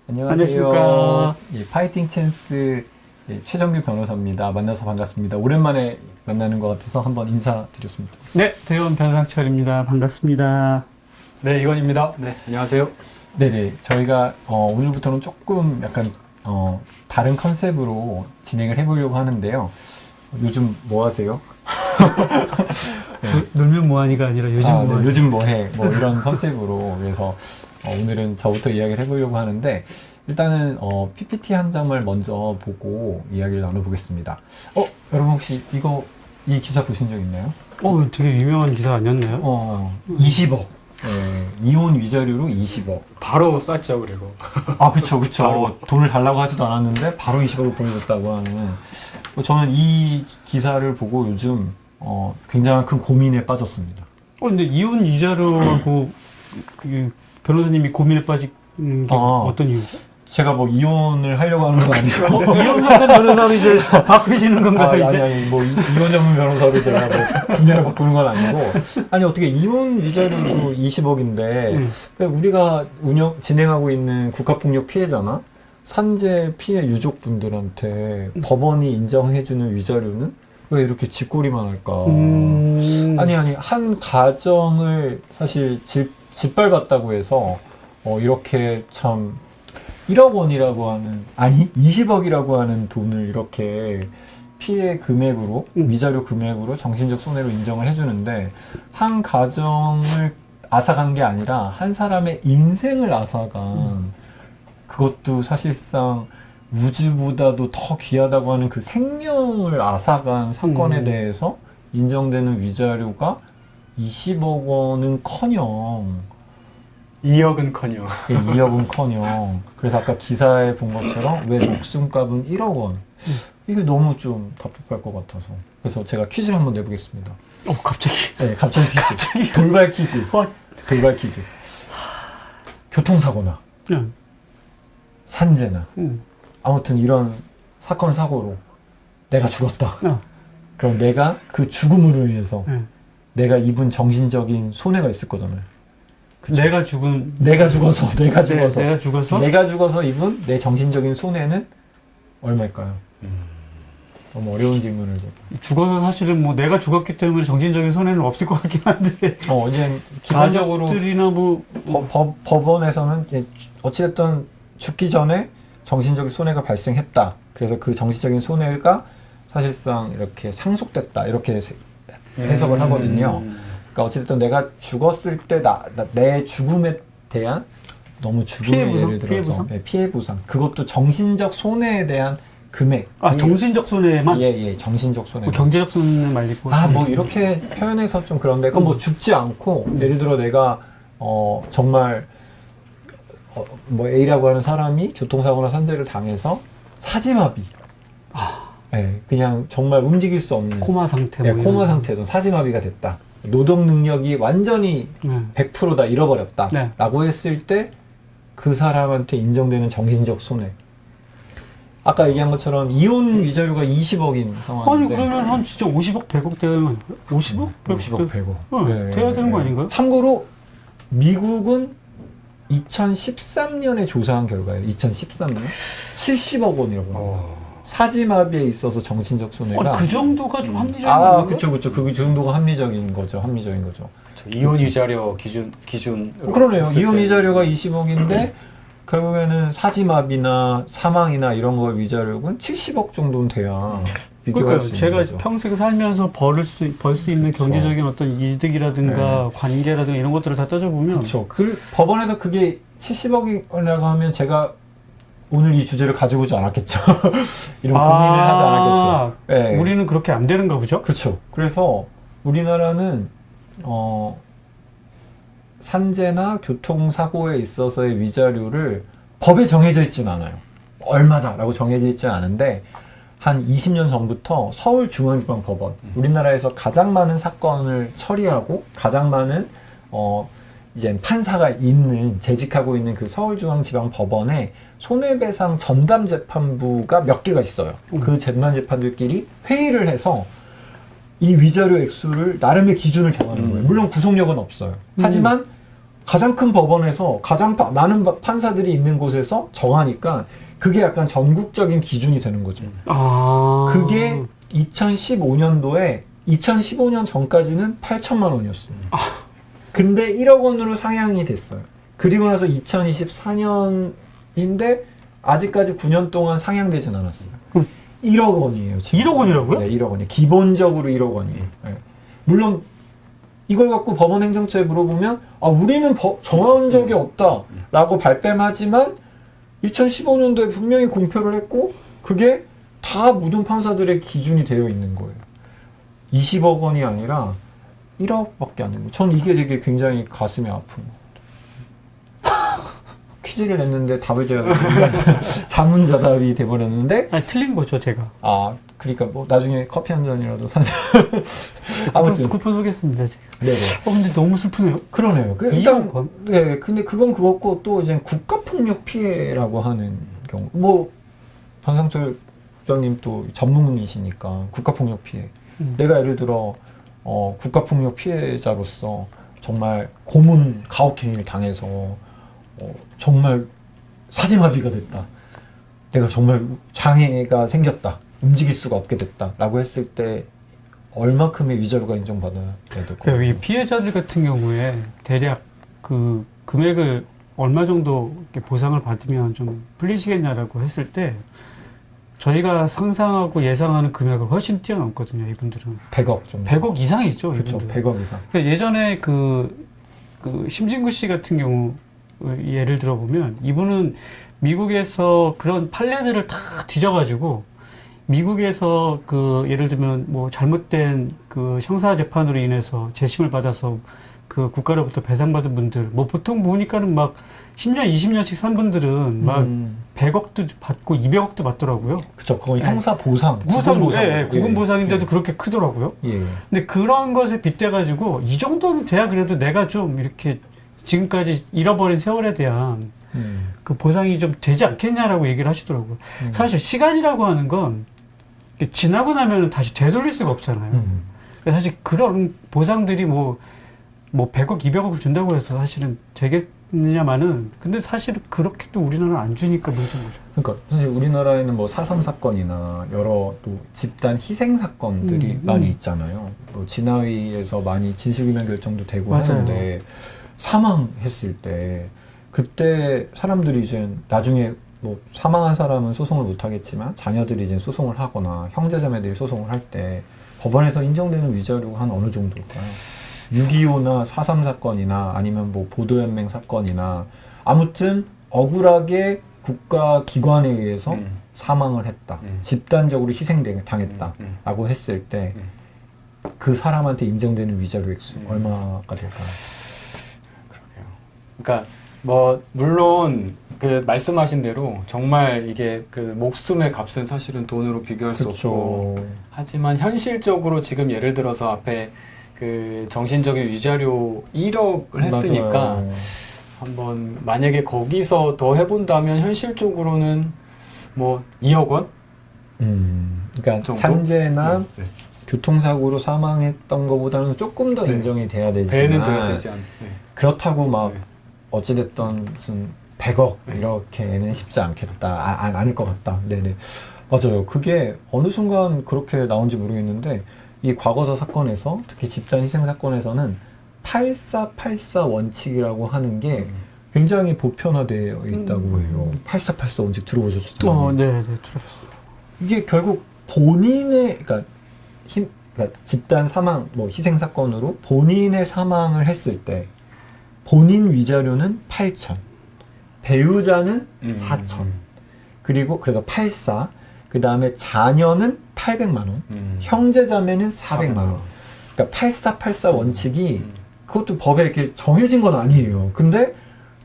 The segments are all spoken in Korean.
안녕하세요. 안녕하십니까. 예, 파이팅 찬스 최정규 변호사입니다. 만나서 반갑습니다. 오랜만에 만나는 것 같아서 한번 인사드렸습니다. 네, 대원 변상철입니다. 반갑습니다. 네, 이건입니다. 네, 안녕하세요. 네네, 저희가 오늘부터는 조금 약간 다른 컨셉으로 진행을 해보려고 하는데요. 요즘 뭐 하세요? 놀면 뭐하니가 아니라 요즘 네, 뭐하니. 요즘 뭐 해? 뭐 이런 컨셉으로 그래서 오늘은 저부터 이야기를 해보려고 하는데 일단은 PPT 한 장을 먼저 보고 이야기를 나눠보겠습니다. 여러분 혹시 이 기사 보신 적 있나요? 되게 유명한 기사 아니었나요? 20억. 네, 이혼 위자료로 20억. 바로 쌌죠, 그리고. 그쵸. 바로. 돈을 달라고 하지도 않았는데 바로 20억을 보내줬다고 하는. 저는 이 기사를 보고 요즘 굉장히 큰 고민에 빠졌습니다. 근데 이혼 위자료하고 이 변호사님이 고민에 빠진 게 어떤 이유죠? 제가 뭐 이혼을 하려고 하는 건 아니고 이혼 상담 변호사로 이제 바꾸시는 건가요, 이제? 아니, 뭐 이혼 전문 변호사로 제가 뭐 분야를 바꾸는 건 아니고 아니 어떻게 이혼 위자료도 20억인데 우리가 진행하고 있는 국가폭력 피해자나 산재 피해 유족분들한테 법원이 인정해주는 위자료는 왜 이렇게 쥐꼬리만 할까? 아니 한 가정을 사실 짓밟았다고 해서 이렇게 참 1억 원이라고 하는 20억이라고 하는 돈을 이렇게 피해 금액으로 위자료 금액으로 정신적 손해로 인정을 해주는데 한 가정을 앗아간 게 아니라 한 사람의 인생을 앗아간 그것도 사실상 우주보다도 더 귀하다고 하는 그 생명을 앗아간 사건에 대해서 인정되는 위자료가 20억 원은커녕 2억은커녕. 2억은커녕 그래서 아까 기사에 본 것처럼 왜 목숨값은 1억 원 이게 너무 좀 답답할 것 같아서 그래서 제가 퀴즈를 한번 내보겠습니다. 갑자기. 네, 갑자기 퀴즈. 돌발 퀴즈. 돌발 퀴즈. 교통사고나 산재나 아무튼 이런 사건 사고로 내가 죽었다. 그럼 내가 그 죽음으로 인해서 내가 입은 정신적인 손해가 있을 거잖아요. 그쵸? 내가 죽어서 내가 죽어서 입은 내 정신적인 손해는 얼마일까요? 너무 어려운 질문을 죽어서 사실은 뭐 내가 죽었기 때문에 정신적인 손해는 없을 것 같긴 한데 이제 기본적으로 가족들이나 뭐 법원에서는 어찌됐든 죽기 전에 정신적인 손해가 발생했다. 그래서 그 정신적인 손해가 사실상 이렇게 상속됐다. 이렇게 해석을 하거든요. 그러니까 어찌됐든 내가 죽었을 때 내 죽음에 대한 너무 죽음의 예를 들어서 피해 보상. 그것도 정신적 손해에 대한 금액. 정신적 손해만? 예, 정신적 손해. 경제적 손해 말고. 뭐 이렇게 표현해서 좀 그런데 그건 뭐 죽지 않고 예를 들어 내가 정말 뭐 A라고 하는 사람이 교통사고나 산재를 당해서 사지마비. 네, 그냥 정말 움직일 수 없는 코마 상태. 코마 상태에서 사지마비가 됐다. 노동 능력이 완전히 100%다 잃어버렸다. 라고 했을 때 그 사람한테 인정되는 정신적 손해. 아까 얘기한 것처럼 이혼 위자료가 20억인 상황인데 그러면 한 진짜 50억, 100억 되면 50억? 50억, 100억. 돼야 되는 거 아닌가요? 참고로 미국은 2013년에 조사한 결과예요. 2013년 70억 원이라고 합니다. 사지마비에 있어서 정신적 손해가 그 정도가 좀 합리적인 건가요? 그쵸. 그 정도가 합리적인 거죠. 이혼 위자료 기준으로. 그러네요. 이혼 위자료가 20억인데 결국에는 사지마비나 사망이나 이런 거 위자료는 70억 정도는 돼야 비교할 수 있는 제가 거죠. 평생 살면서 벌 수 있는 경제적인 어떤 이득이라든가 관계라든가 이런 것들을 다 따져보면 그렇죠. 법원에서 그게 70억이라고 하면 제가 오늘 이 주제를 가지고 오지 않았겠죠. 이런 고민을 하지 않았겠죠. 네. 우리는 그렇게 안 되는가 보죠? 그렇죠. 그래서 우리나라는 산재나 교통사고에 있어서의 위자료를 법에 정해져 있진 않아요. 얼마다라고 정해져 있진 않은데 한 20년 전부터 서울중앙지방법원 우리나라에서 가장 많은 사건을 처리하고 가장 많은 이제 판사가 재직하고 있는 그 서울중앙지방법원에 손해배상 전담재판부가 몇 개가 있어요. 그 전담재판들끼리 회의를 해서 이 위자료 액수를 나름의 기준을 정하는 거예요. 물론 구속력은 없어요. 하지만 가장 큰 법원에서 가장 많은 판사들이 있는 곳에서 정하니까 그게 약간 전국적인 기준이 되는 거죠. 아. 그게 2015년도에 2015년 전까지는 8천만 원이었어요. 근데 1억 원으로 상향이 됐어요. 그리고 나서 2024년인데 아직까지 9년 동안 상향되진 않았어요. 1억 원이에요. 지금. 1억 원이라고요? 네, 1억 원이에요. 기본적으로 1억 원이에요. 네. 물론 이걸 갖고 법원 행정처에 물어보면 우리는 정한 적이 없다라고 발뺌하지만 2015년도에 분명히 공표를 했고 그게 다 모든 판사들의 기준이 되어 있는 거예요. 20억 원이 아니라 1억밖에 안 되고 저는 이게 되게 굉장히 가슴이 아픈 거. 퀴즈를 냈는데 답을 제가 자문자답이 돼버렸는데 아니, 틀린 거죠, 제가. 그러니까 뭐 나중에 커피 한 잔이라도 사자. 아무튼 쿠폰 쏘겠습니다, 제가. 네네. 근데 너무 슬프네요. 그러네요. 일단 네, 근데 그건 그렇고 또 이제 국가폭력 피해라고 하는 경우, 뭐 변상철 부장님 또 전문이시니까 국가폭력 피해. 내가 예를 들어 국가폭력 피해자로서 정말 고문 가혹행위를 당해서 정말 사지마비가 됐다. 내가 정말 장애가 생겼다. 움직일 수가 없게 됐다라고 했을 때 얼마큼의 위자료가 인정받아야 될까요? 그러니까 이 피해자들 같은 경우에 대략 그 금액을 얼마 정도 이렇게 보상을 받으면 좀 풀리시겠냐라고 했을 때 저희가 상상하고 예상하는 금액을 훨씬 뛰어넘거든요. 이분들은 100억 정도. 100억 이상이죠. 그렇죠. 이분들은. 100억 이상. 그러니까 예전에 그 심진구 씨 같은 경우 예를 들어보면 이분은 미국에서 그런 판례들을 다 뒤져가지고 미국에서 그 예를 들면 뭐 잘못된 그 형사 재판으로 인해서 재심을 받아서 그 국가로부터 배상받은 분들 뭐 보통 보니까는 막 10년, 20년씩 산 분들은 막 100억도 받고 200억도 받더라고요. 그렇죠. 그건 형사 보상. 구금 보상, 예, 구금 보상인데도 예. 그렇게 크더라고요. 예. 근데 그런 것에 빗대가지고 이 정도는 돼야 그래도 내가 좀 이렇게 지금까지 잃어버린 세월에 대한 그 보상이 좀 되지 않겠냐라고 얘기를 하시더라고요. 사실 시간이라고 하는 건 지나고 나면 다시 되돌릴 수가 없잖아요. 사실 그런 보상들이 뭐 100억, 200억 준다고 해서 사실은 되겠느냐마는 근데 사실은 그렇게 또 우리나라는 안 주니까 문제인 거죠. 그러니까 사실 우리나라에는 뭐 4.3 사건이나 여러 또 집단 희생 사건들이 많이 있잖아요. 뭐 진화위에서 많이 진실규명 결정도 되고 맞아요. 하는데 사망했을 때 그때 사람들이 이제 나중에 뭐 사망한 사람은 소송을 못 하겠지만 자녀들이 이제 소송을 하거나 형제자매들이 소송을 할 때 법원에서 인정되는 위자료가 한 어느 정도일까요? 6.25나 4.3 사건이나 아니면 뭐 보도연맹 사건이나 아무튼 억울하게 국가기관에 의해서 사망을 했다. 집단적으로 희생당했다라고 했을 때 그 사람한테 인정되는 위자료 액수 얼마가 될까요? 그러게요. 그러니까 뭐 물론 그 말씀하신 대로 정말 이게 그 목숨의 값은 사실은 돈으로 비교할 수 없고 하지만 현실적으로 지금 예를 들어서 앞에 그 정신적인 위자료 1억을 했으니까 맞아요. 한번 만약에 거기서 더 해본다면 현실적으로는 뭐 2억 원? 그러니까 정도? 산재나 네. 교통사고로 사망했던 것보다는 조금 더 네. 인정이 돼야 배는 되지만 돼야 되지 않. 네. 그렇다고 막 네. 어찌됐던 무슨 100억 네. 이렇게는 쉽지 않겠다. 않을 것 같다. 네네. 맞아요. 그게 어느 순간 그렇게 나온지 모르겠는데 이 과거사 사건에서 특히 집단 희생 사건에서는 8484 원칙이라고 하는 게 굉장히 보편화되어 있다고 해요. 8484 원칙 들어보셨죠? 네, 들어봤어요. 이게 결국 본인의 그러니까 집단 사망 뭐 희생 사건으로 본인의 사망을 했을 때 본인 위자료는 8천, 배우자는 4천, 그리고 그래서 84, 그 다음에 자녀는 800만 원, 형제자매는 400만 원. 그러니까 8484 원칙이 그것도 법에 이렇게 정해진 건 아니에요. 근데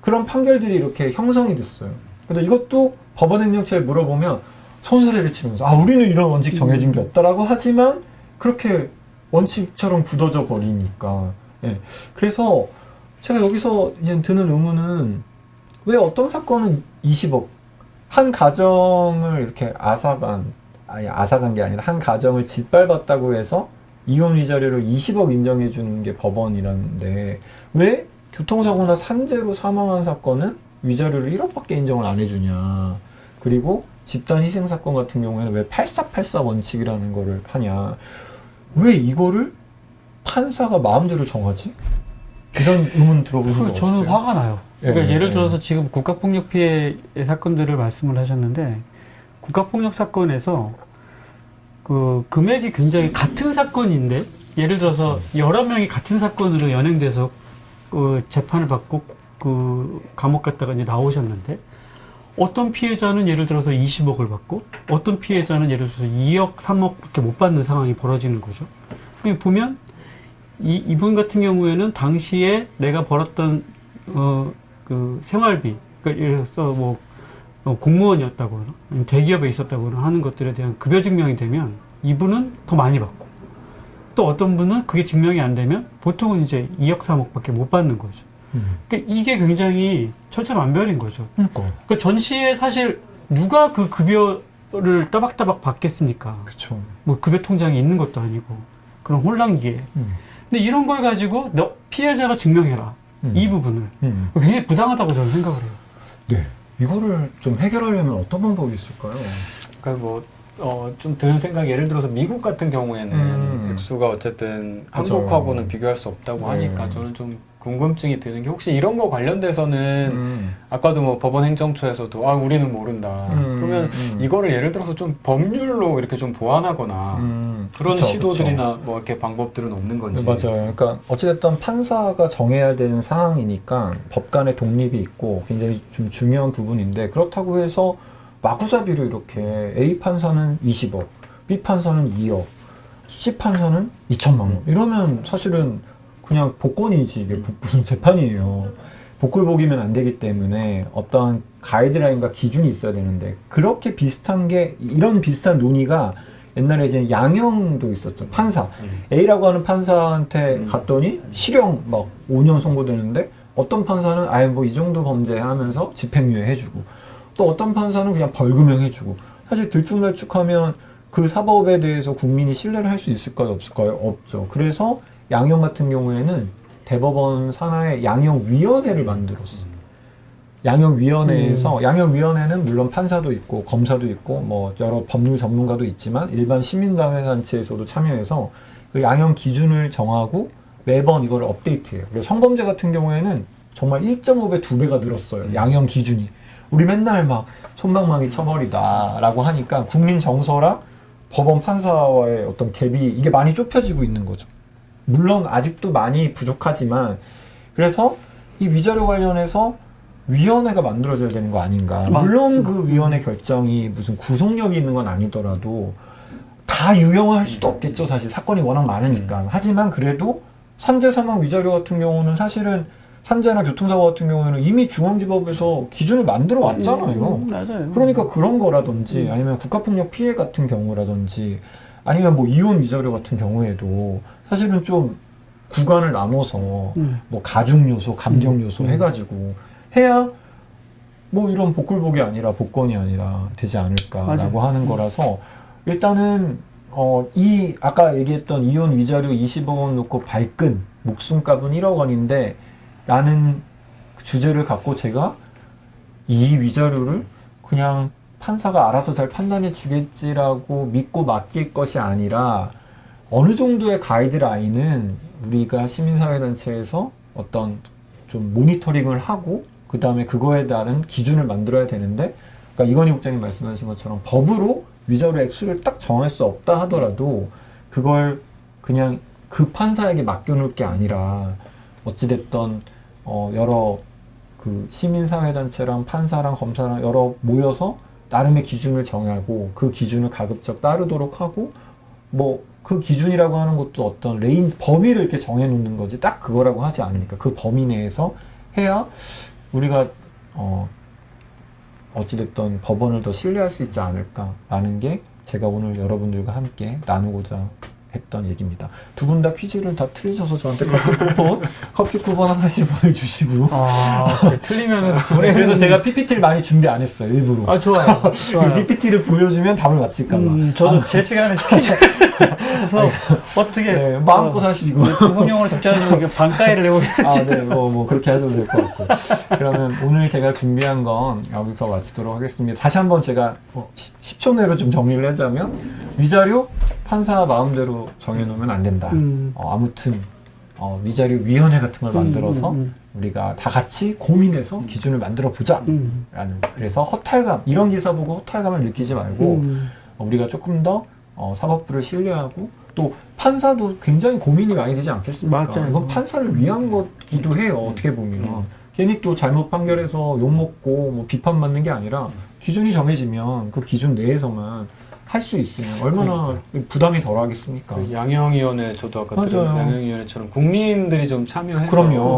그런 판결들이 이렇게 형성이 됐어요. 그래서 이것도 법원행정처에 물어보면 손사래를 치면서 우리는 이런 원칙 정해진 게 없다라고 하지만 그렇게 원칙처럼 굳어져 버리니까. 예. 그래서 제가 여기서 이제 드는 의문은 왜 어떤 사건은 20억 한 가정을 이렇게 앗아간 게 아니라 한 가정을 짓밟았다고 해서 이혼 위자료를 20억 인정해 주는 게 법원이라는데 왜 교통사고나 산재로 사망한 사건은 위자료를 1억밖에 인정을 안 해주냐. 그리고 집단 희생사건 같은 경우에는 왜 8484 원칙이라는 거를 하냐. 왜 이거를 판사가 마음대로 정하지? 이런 의문 들어보신 적 없어요? 저는 화가 나요. 그러니까 예, 예를 예. 들어서 지금 국가폭력 피해 사건들을 말씀을 하셨는데 국가폭력 사건에서 그 금액이 굉장히 같은 사건인데 예를 들어서 여러 명이 같은 사건으로 연행돼서 그 재판을 받고 그 감옥 갔다가 이제 나오셨는데 어떤 피해자는 예를 들어서 20억을 받고 어떤 피해자는 예를 들어서 2억, 3억밖에 못 받는 상황이 벌어지는 거죠. 보면 이분 같은 경우에는 당시에 내가 벌었던 그 생활비, 그러니까 예를 들어서 뭐 공무원이었다거나 아니면 대기업에 있었다거나 하는 것들에 대한 급여 증명이 되면 이분은 더 많이 받고 또 어떤 분은 그게 증명이 안 되면 보통은 이제 2억, 3억밖에 못 받는 거죠. 그러니까 이게 굉장히 천차만별인 거죠. 그러니까 전시에 사실 누가 그 급여를 따박따박 받겠습니까? 그쵸. 뭐 급여 통장이 있는 것도 아니고 그런 혼란기에. 근데 이런 걸 가지고 너 피해자가 증명해라. 이 부분을 굉장히 부당하다고 저는 생각을 해요. 네. 이거를 좀 해결하려면 어떤 방법이 있을까요? 그러니까 뭐 좀 드는 생각이 예를 들어서 미국 같은 경우에는 액수가 어쨌든 맞아. 한국하고는 비교할 수 없다고 하니까 저는 좀 궁금증이 드는 게 혹시 이런 거 관련돼서는 아까도 뭐 법원 행정처에서도 아 우리는 모른다 그러면 이거를 예를 들어서 좀 법률로 이렇게 좀 보완하거나 그런 그쵸, 시도들이나 뭐 이렇게 방법들은 없는 건지. 네, 맞아요. 그러니까 어찌됐든 판사가 정해야 되는 상황이니까 법 간의 독립이 있고 굉장히 좀 중요한 부분인데 그렇다고 해서 마구잡이로 이렇게 A 판사는 20억, B 판사는 2억, C 판사는 2천만 원 이러면 사실은 그냥 복권이지 이게 무슨 재판이에요. 복불복이면 안 되기 때문에 어떤 가이드라인과 기준이 있어야 되는데 그렇게 비슷한 게 이런 비슷한 논의가 옛날에 이제 양형도 있었죠. 판사 A라고 하는 판사한테 갔더니 실형 막 5년 선고되는데 어떤 판사는 아예 뭐 이 정도 범죄하면서 집행유예 해주고 또 어떤 판사는 그냥 벌금형 해주고 사실 들쭉날쭉하면 그 사법에 대해서 국민이 신뢰를 할 수 있을까요? 없을까요? 없죠. 그래서 양형 같은 경우에는 대법원 산하에 양형위원회를 만들었어요. 양형위원회에서 양형위원회는 물론 판사도 있고 검사도 있고 뭐 여러 법률 전문가도 있지만 일반 시민단체에서도 참여해서 그 양형 기준을 정하고 매번 이걸 업데이트해요. 그리고 성범죄 같은 경우에는 정말 1.5배, 2배가 늘었어요. 양형 기준이. 우리 맨날 막 촌방망이 처벌이다라고 하니까 국민 정서랑 법원 판사와의 어떤 갭이 이게 많이 좁혀지고 있는 거죠. 물론 아직도 많이 부족하지만 그래서 이 위자료 관련해서 위원회가 만들어져야 되는 거 아닌가. 물론 그 위원회 결정이 무슨 구속력이 있는 건 아니더라도 다 유용할 수도 없겠죠. 사실 사건이 워낙 많으니까. 하지만 그래도 산재 사망 위자료 같은 경우는 사실은 산재나 교통사고 같은 경우에는 이미 중앙지법에서 기준을 만들어 왔잖아요. 맞아요. 그러니까 그런 거라든지 아니면 국가폭력 피해 같은 경우라든지 아니면 뭐 이혼 위자료 같은 경우에도 사실은 좀 구간을 나눠서 뭐 가중 요소, 감정 요소 해가지고 해야 뭐 이런 복불복이 아니라 복권이 아니라 되지 않을까라고 맞아요. 하는 거라서 일단은 이 아까 얘기했던 이혼 위자료 20억 원 놓고 발끈 목숨값은 1억 원인데 라는 주제를 갖고 제가 이 위자료를 그냥 판사가 알아서 잘 판단해 주겠지라고 믿고 맡길 것이 아니라 어느 정도의 가이드라인은 우리가 시민사회단체에서 어떤 좀 모니터링을 하고 그 다음에 그거에 따른 기준을 만들어야 되는데 그러니까 이건희 국장님 말씀하신 것처럼 법으로 위자료 액수를 딱 정할 수 없다 하더라도 그걸 그냥 그 판사에게 맡겨놓을 게 아니라 어찌됐던 여러 그 시민사회단체랑 판사랑 검사랑 여러 모여서 나름의 기준을 정하고 그 기준을 가급적 따르도록 하고 뭐 그 기준이라고 하는 것도 어떤 범위를 이렇게 정해놓는 거지 딱 그거라고 하지 않으니까 그 범위 내에서 해야 우리가 어찌됐든 법원을 더 신뢰할 수 있지 않을까라는 게 제가 오늘 여러분들과 함께 나누고자 했던 얘기입니다. 두 분 다 퀴즈를 다 틀리셔서 저한테 커피 쿠폰 하나씩 보내주시고. 틀리면은 네, 그래서 제가 PPT를 많이 준비 안 했어요, 일부러. 좋아요. 그 PPT를 보여주면 답을 맞힐까봐. 저도 제 시간에 퀴즈 그래서 어떻게 네, 마음껏 하시고. 방송용으로 적자가지고 반가이를 내보겠습니다. 네, 뭐 그렇게 하셔도 될 것 같고. 그러면 오늘 제가 준비한 건 여기서 마치도록 하겠습니다. 다시 한번 제가 10초 내로 좀 정리를 하자면 위자료 판사 마음대로 정해놓으면 안 된다. 아무튼 위자료 위원회 같은 걸 만들어서 우리가 다 같이 고민해서 기준을 만들어 보자. 라는. 그래서 허탈감, 이런 기사 보고 허탈감을 느끼지 말고 우리가 조금 더 사법부를 신뢰하고 또 판사도 굉장히 고민이 많이 되지 않겠습니까? 맞아요. 이건 판사를 위한 거기도 해요. 어떻게 보면. 괜히 또 잘못 판결해서 욕먹고 뭐 비판받는 게 아니라 기준이 정해지면 그 기준 내에서만 할 수 있으면 얼마나 부담이 덜하겠습니까? 그 양형위원회 저도 아까 들은 맞아요. 양형위원회처럼 국민들이 좀 참여해서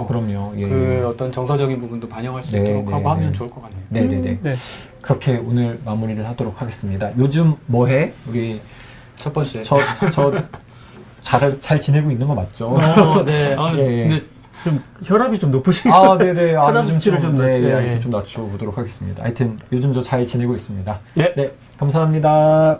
그럼요. 예. 그 어떤 정서적인 부분도 반영할 수 네, 있도록 네, 하고 네. 하면 좋을 것 같네요. 네네네. 네. 그렇게 오늘 마무리를 하도록 하겠습니다. 요즘 뭐해? 우리 첫 번째. 저 잘 지내고 있는 거 맞죠? 네. 예. 근데 좀 혈압이 좀 높으신 네네. 혈압 요즘 수치를 좀 네, 낮춰- 알겠습니다. 좀 낮춰보도록 하겠습니다. 하여튼 요즘 저 잘 지내고 있습니다. 네. 감사합니다.